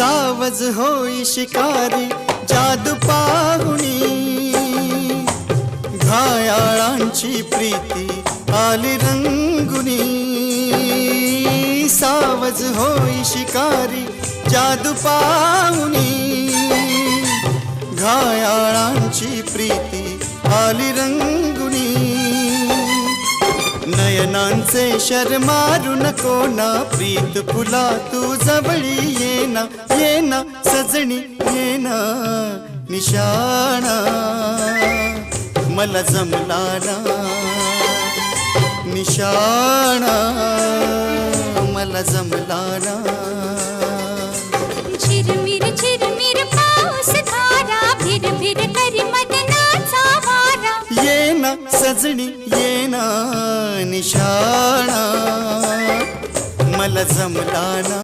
सावज होई शिकारी जादू पाहुणी, घायाळांची प्रीती आली रंगुनी। सावज होई शिकारी जादू पाहुणी, घायाळांची प्रीती आली रंगुनी। नयनांचे शरमारू नको ना, प्रीत फुला तू जवळी येना, येना सजणी येना निशाणा। मला जमला ना निशाणा, मला जमला ना। झिरमिर पाऊस धारा, भिर करी मदनाचा वारा। येना सजणी येना निशाणा, मला जमला ना।